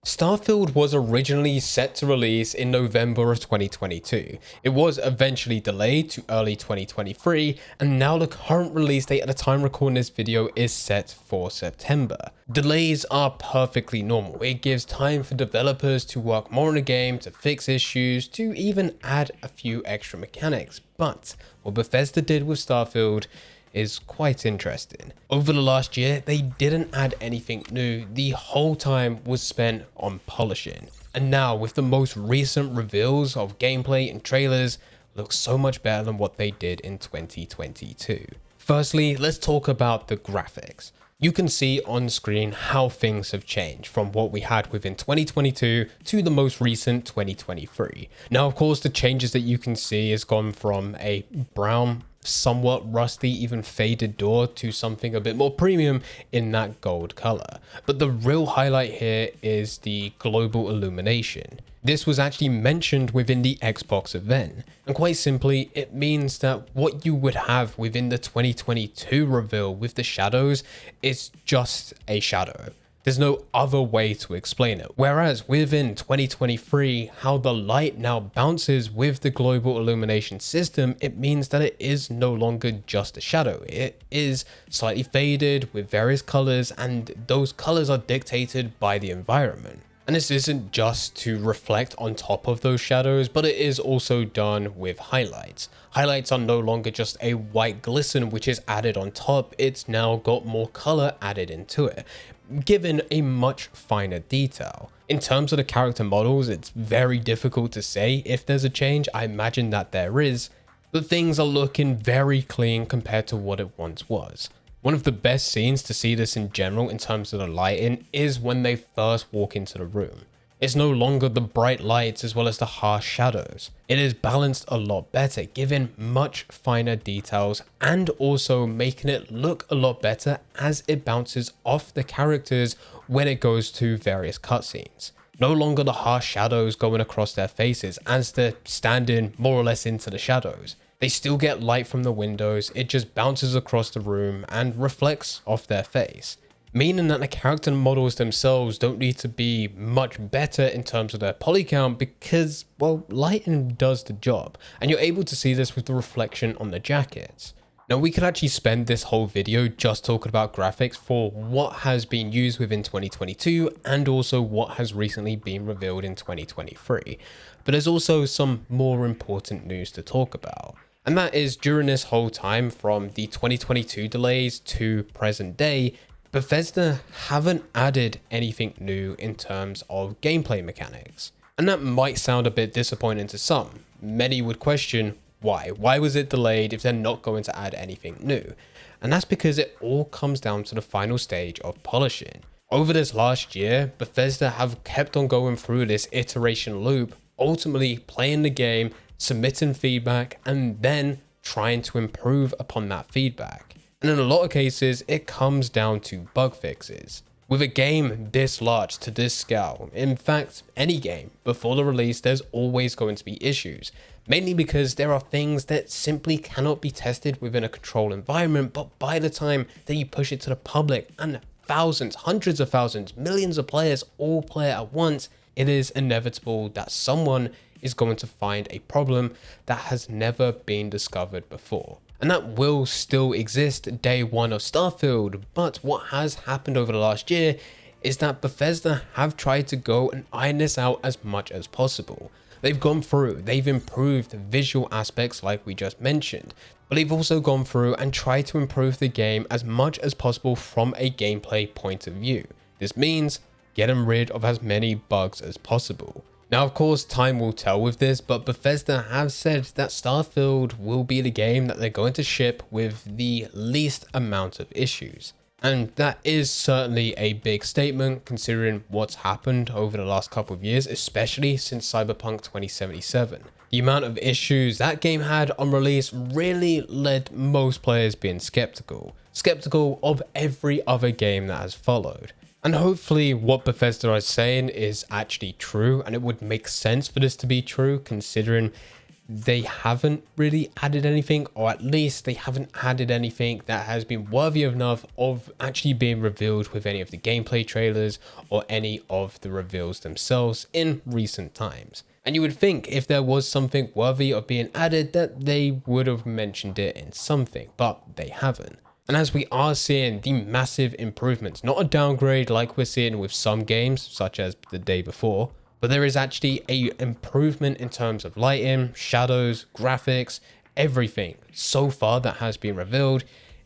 Starfield was originally set to release in November of 2022. It was eventually delayed to early 2023, and now the current release date at the time recording this video is set for September. Delays are perfectly normal. It gives time for developers to work more on the game, to fix issues, to even add a few extra mechanics. But what Bethesda did with Starfield is quite interesting. Over the last year, they didn't add anything new. The whole time was spent on polishing. And now with the most recent reveals of gameplay and trailers, looks so much better than what they did in 2022. Firstly, let's talk about the graphics. You can see on screen how things have changed from what we had within 2022 to the most recent 2023. Now, of course, the changes that you can see has gone from a brown, somewhat rusty, even faded door to something a bit more premium in that gold color. But the real highlight here is the global illumination. This was actually mentioned within the Xbox event, and quite simply it means that what you would have within the 2022 reveal with the shadows is just a shadow. There's no other way to explain it. Whereas within 2023, how the light now bounces with the global illumination system, it means that it is no longer just a shadow. It is slightly faded with various colors, and those colors are dictated by the environment. And this isn't just to reflect on top of those shadows, but it is also done with highlights. Highlights are no longer just a white glisten which is added on top, it's now got more color added into it, given a much finer detail. In terms of the character models, it's very difficult to say if there's a change. I imagine that there is, but things are looking very clean compared to what it once was. One of the best scenes to see this in general in terms of the lighting is when they first walk into the room. It's no longer the bright lights as well as the harsh shadows. It is balanced a lot better, giving much finer details and also making it look a lot better as it bounces off the characters when it goes to various cutscenes. No longer the harsh shadows going across their faces as they're standing more or less into the shadows. They still get light from the windows, it just bounces across the room and reflects off their face. Meaning that the character models themselves don't need to be much better in terms of their poly count because, well, lighting does the job. And you're able to see this with the reflection on the jackets. Now, we could actually spend this whole video just talking about graphics for what has been used within 2022 and also what has recently been revealed in 2023. But there's also some more important news to talk about. And that is during this whole time from the 2022 delays to present day, Bethesda haven't added anything new in terms of gameplay mechanics. And that might sound a bit disappointing to some. Many would question why. Why was it delayed if they're not going to add anything new? And that's because it all comes down to the final stage of polishing. Over this last year, Bethesda have kept on going through this iteration loop, ultimately playing the game, submitting feedback, and then trying to improve upon that feedback. And in a lot of cases, it comes down to bug fixes. With a game this large to this scale, in fact, any game, before the release, there's always going to be issues. Mainly because there are things that simply cannot be tested within a controlled environment, but by the time that you push it to the public and thousands, hundreds of thousands, millions of players all play it at once, it is inevitable that someone is going to find a problem that has never been discovered before. And that will still exist day one of Starfield, but what has happened over the last year is that Bethesda have tried to go and iron this out as much as possible. They've gone through, they've improved visual aspects like we just mentioned, but they've also gone through and tried to improve the game as much as possible from a gameplay point of view. This means getting rid of as many bugs as possible. Now, of course, time will tell with this, but Bethesda have said that Starfield will be the game that they're going to ship with the least amount of issues. And that is certainly a big statement considering what's happened over the last couple of years, especially since Cyberpunk 2077. The amount of issues that game had on release really led most players being skeptical of every other game that has followed. And hopefully what Bethesda is saying is actually true, and it would make sense for this to be true considering they haven't really added anything, or at least they haven't added anything that has been worthy enough of actually being revealed with any of the gameplay trailers or any of the reveals themselves in recent times. And you would think if there was something worthy of being added that they would have mentioned it in something, but they haven't. And as we are seeing the massive improvements, not a downgrade like we're seeing with some games such as the day before, but there is actually a improvement in terms of lighting, shadows, graphics, everything so far that has been revealed.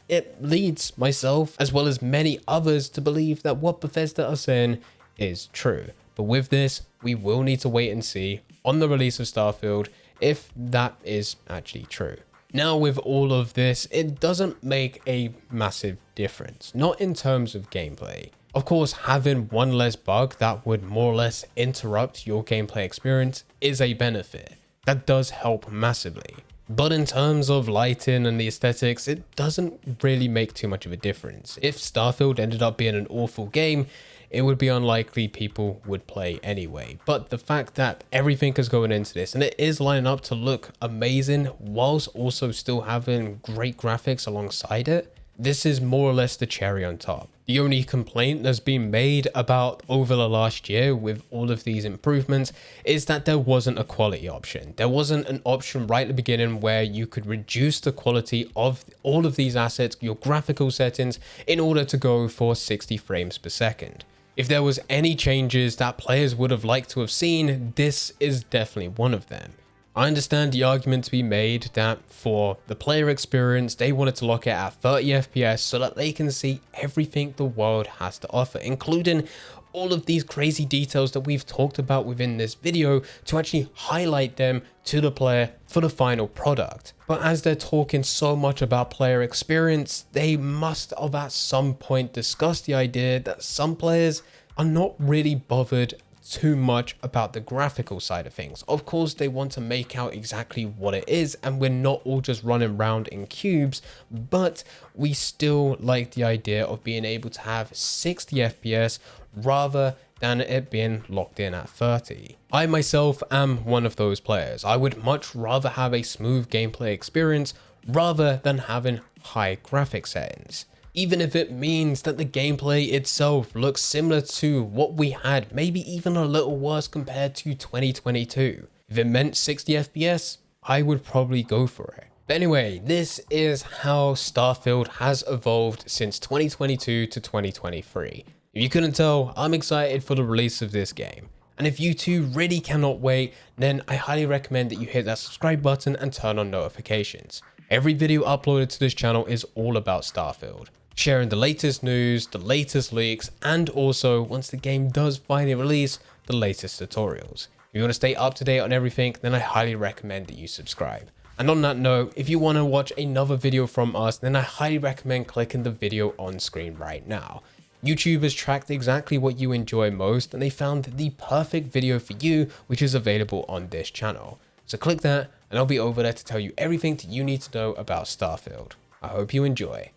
It leads myself as well as many others to believe that what Bethesda are saying is true. But with this, we will need to wait and see on the release of Starfield if that is actually true. Now with all of this, it doesn't make a massive difference, not in terms of gameplay. Of course, having one less bug that would more or less interrupt your gameplay experience is a benefit. That does help massively. But in terms of lighting and the aesthetics, it doesn't really make too much of a difference. If Starfield ended up being an awful game, it would be unlikely people would play anyway. But the fact that everything is going into this and it is lining up to look amazing whilst also still having great graphics alongside it, this is more or less the cherry on top. The only complaint that's been made about over the last year with all of these improvements is that there wasn't a quality option. There wasn't an option right at the beginning where you could reduce the quality of all of these assets, your graphical settings, in order to go for 60 frames per second. If there was any changes that players would have liked to have seen, this is definitely one of them. I understand the argument to be made that for the player experience, they wanted to lock it at 30 FPS so that they can see everything the world has to offer, including all of these crazy details that we've talked about within this video to actually highlight them to the player for the final product. But as they're talking so much about player experience, they must have at some point discussed the idea that some players are not really bothered too much about the graphical side of things. Of course, they want to make out exactly what it is, and we're not all just running around in cubes, but we still like the idea of being able to have 60 FPS rather than it being locked in at 30. I myself am one of those players. I would much rather have a smooth gameplay experience rather than having high graphic settings. Even if it means that the gameplay itself looks similar to what we had, maybe even a little worse compared to 2022. If it meant 60 FPS, I would probably go for it. But anyway, this is how Starfield has evolved since 2022 to 2023. If you couldn't tell, I'm excited for the release of this game. And if you two really cannot wait, then I highly recommend that you hit that subscribe button and turn on notifications. Every video uploaded to this channel is all about Starfield, sharing the latest news, the latest leaks, and also, once the game does finally release, the latest tutorials. If you want to stay up to date on everything, then I highly recommend that you subscribe. And on that note, if you want to watch another video from us, then I highly recommend clicking the video on screen right now. YouTube has tracked exactly what you enjoy most, and they found the perfect video for you, which is available on this channel. So click that, and I'll be over there to tell you everything that you need to know about Starfield. I hope you enjoy.